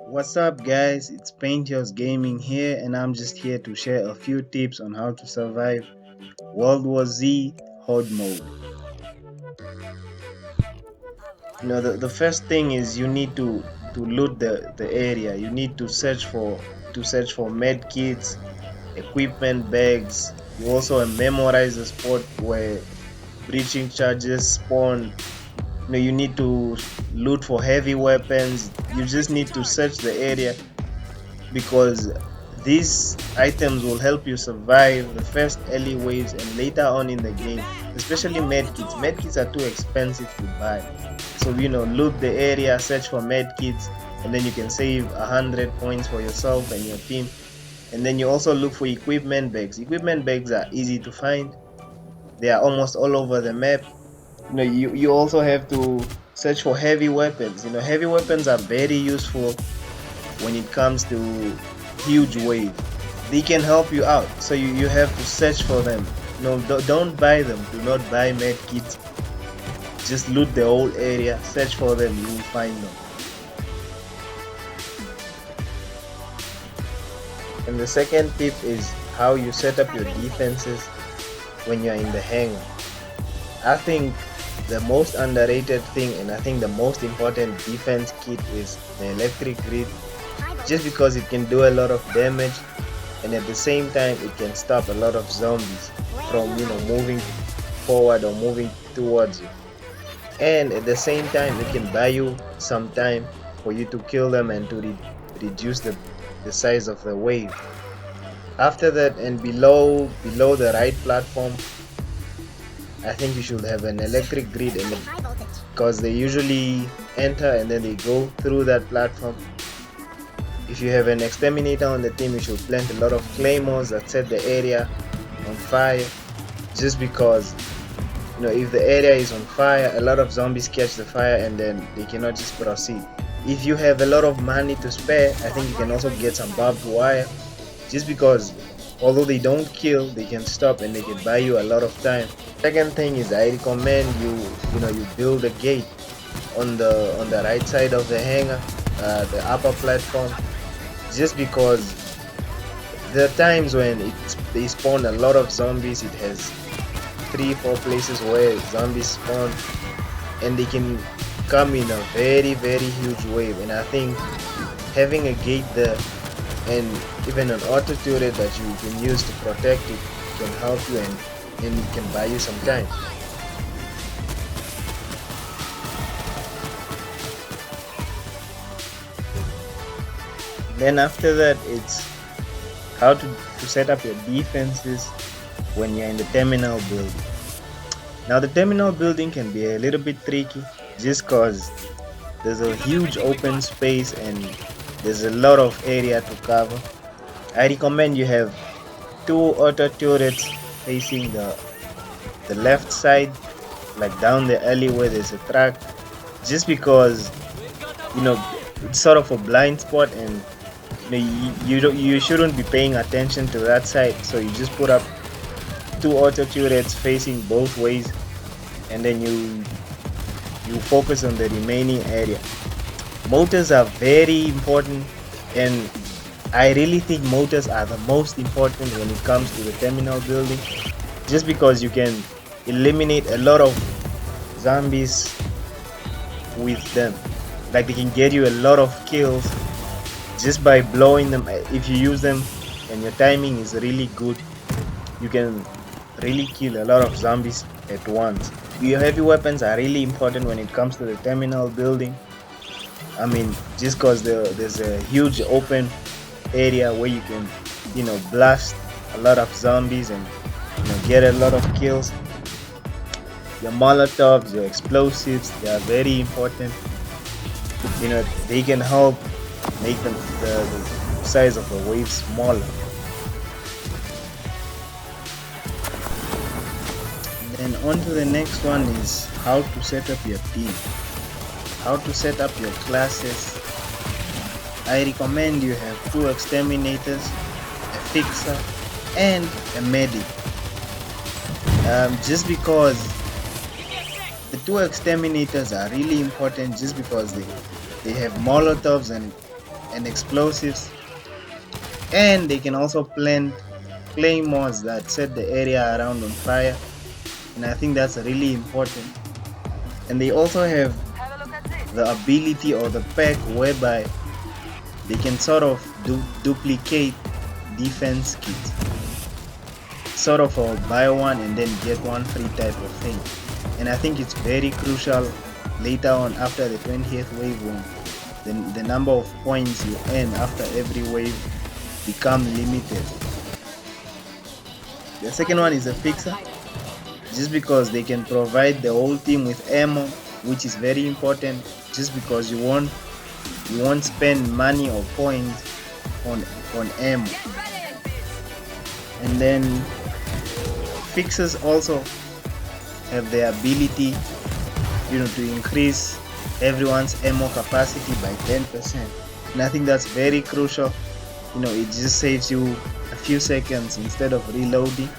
What's up, guys? It's Painters Gaming here, and I'm just here to share a few tips on how to survive World War Z HORDE mode. The first thing is you need to loot the area. You need to search for med kits, equipment bags. You also memorize the spot where breaching charges spawn. You need to loot for heavy weapons. You just need to search the area because these items will help you survive the first early waves and later on in the game, especially medkits. Medkits are too expensive to buy, so loot the area, search for medkits, and then you can save 100 points for yourself and your team. And then you also look for equipment bags. Equipment bags are easy to find. They are almost all over the map. You also have to search for heavy weapons. Heavy weapons are very useful when it comes to huge wave. They can help you out, so you have to search for them. Don't buy them. Do not buy med kits. Just loot the whole area, search for them, you will find them. And the second tip is how you set up your defenses when you're in the hangar. I think the most underrated thing, and I think the most important defense kit, is the electric grid, just because it can do a lot of damage, and at the same time it can stop a lot of zombies from moving forward or moving towards you. And at the same time it can buy you some time for you to kill them and to reduce the size of the wave. After that, and below the right platform, I think you should have an electric grid, because they usually enter and then they go through that platform. If you have an exterminator on the team, you should plant a lot of claymores that set the area on fire, just because if the area is on fire, a lot of zombies catch the fire and then they cannot just proceed. If you have a lot of money to spare, I think you can also get some barbed wire, just because although they don't kill, they can stop and they can buy you a lot of time. Second thing is, I recommend you build a gate on the right side of the hangar, the upper platform, just because there are times when they spawn a lot of zombies. It has 3-4 places where zombies spawn, and they can come in a very huge wave. And I think having a gate there and even an auto turret that you can use to protect it can help you, and it can buy you some time. Then after that, it's how to set up your defenses when you're in the terminal building. Now the terminal building can be a little bit tricky, just cause there's a huge open space and there's a lot of area to cover. I recommend you have 2 auto turrets facing the left side, like down the alley where there's a track, just because it's sort of a blind spot, and you shouldn't be paying attention to that side. So you just put up 2 auto turrets facing both ways, and then you focus on the remaining area. Motors are very important, and I really think motors are the most important when it comes to the terminal building, just because you can eliminate a lot of zombies with them. Like, they can get you a lot of kills just by blowing them. If you use them and your timing is really good, you can really kill a lot of zombies at once. Your heavy weapons are really important when it comes to the terminal building. I mean, just because there's a huge open area where you can blast a lot of zombies and get a lot of kills. Your molotovs, your explosives, they are very important. They can help make the size of the wave smaller. Then on to the next one is how to set up your team, how to set up your classes. I recommend you have 2 exterminators, a fixer, and a medic. just because the two exterminators are really important, just because they have molotovs and explosives, and they can also plant claymores that set the area around on fire, and I think that's really important. And they also have the ability or the perk whereby they can sort of duplicate defense kits, sort of a buy one and then get one free type of thing. And I think it's very crucial later on after the 20th wave, when the number of points you earn after every wave become limited. The second one is a fixer, just because they can provide the whole team with ammo, which is very important, just because you won't spend money or points on ammo. And then fixers also have the ability, to increase everyone's ammo capacity by 10%, and I think that's very crucial. It just saves you a few seconds instead of reloading.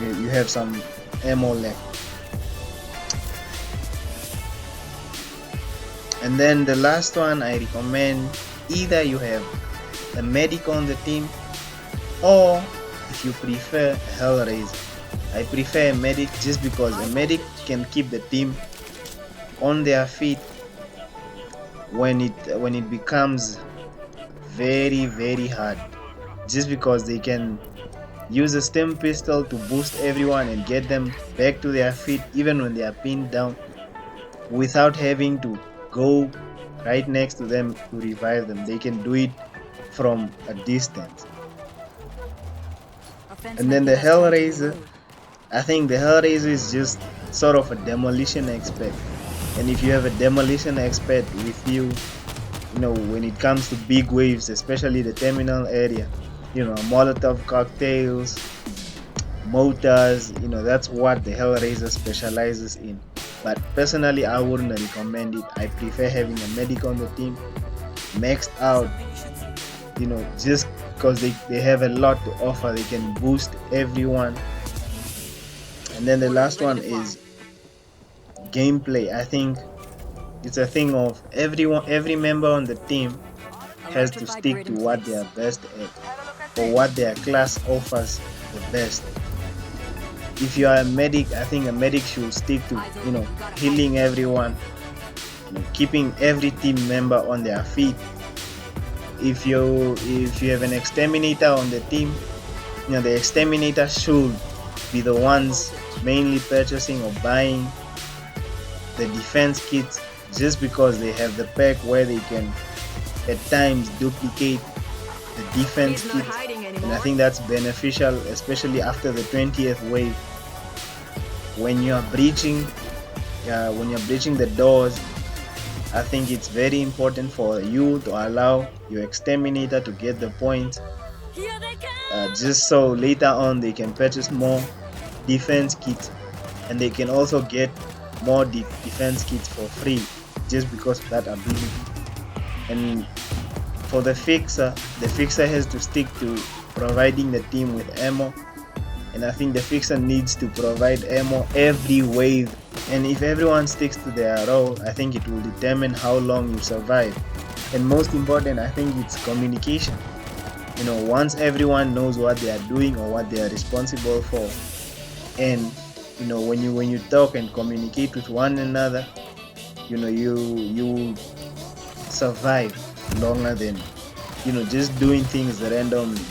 You have some ammo left. And then the last one, I recommend either you have a medic on the team, or if you prefer a Hellraiser. I prefer a medic, just because a medic can keep the team on their feet when it becomes very, very hard, just because they can use a stem pistol to boost everyone and get them back to their feet even when they are pinned down, without having to go right next to them to revive them. They can do it from a distance. And then the Hellraiser, I think the Hellraiser is just sort of a demolition expert. And if you have a demolition expert with you, when it comes to big waves, especially the terminal area, Molotov cocktails, mortars, that's what the Hellraiser specializes in. But personally, I wouldn't recommend it. I prefer having a medic on the team, maxed out, just because they have a lot to offer. They can boost everyone. And then the last one is gameplay. I think it's a thing of every member on the team has to stick to what they are best at, or what their class offers the best. If you are a medic, I think a medic should stick to healing everyone, keeping every team member on their feet. If you have an exterminator on the team, the exterminator should be the ones mainly purchasing or buying the defense kits, just because they have the perk where they can at times duplicate the defense kit, and I think that's beneficial, especially after the 20th wave, when you are breaching the doors. I think it's very important for you to allow your exterminator to get the points, just so later on they can purchase more defense kits, and they can also get more defense kits for free, just because of that ability. And for the fixer has to stick to providing the team with ammo, and I think the fixer needs to provide ammo every wave. And if everyone sticks to their role, I think it will determine how long you survive. And most important, I think it's communication. Once everyone knows what they are doing or what they are responsible for, and when you talk and communicate with one another, you survive longer than just doing things randomly.